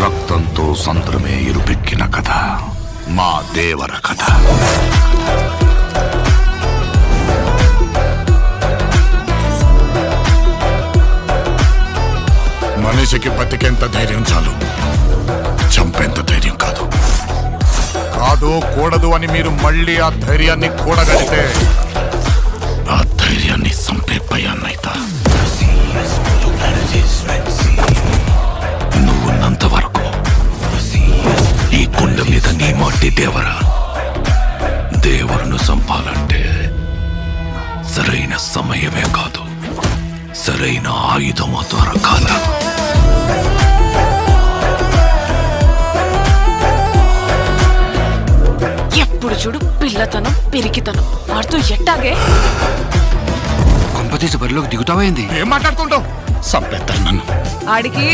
రక్తంతో సంద్రమే ఇరుపెక్కిన కథ మా దేవర కథ. మనిషికి బతికేంత ధైర్యం చాలు, చంపేంత ధైర్యం కాదు. కాదు కూడదు అని మీరు మళ్ళీ ఆ ధైర్యాన్ని కూడగలిగితే ఆ ధైర్యాన్ని చంపే భయాన్నైతా. నువ్వున్నంత వరకు ఈ కొండ మీద నీ మట్టి దేవర. దేవరును చంపాలంటే సరైన సమయమే కాదు, సరైన ఆయుధము దొరకాల. ఎప్పుడు చూడు పిల్లతనం పెరిగితనం ఆడుతూ ఎట్టాగే. కొంపతీసి బరిలోకి దిగుతావైంది. ఏం మాట్లాడుతుంటావు? చంపేస్తాను నన్ను. ఆడికి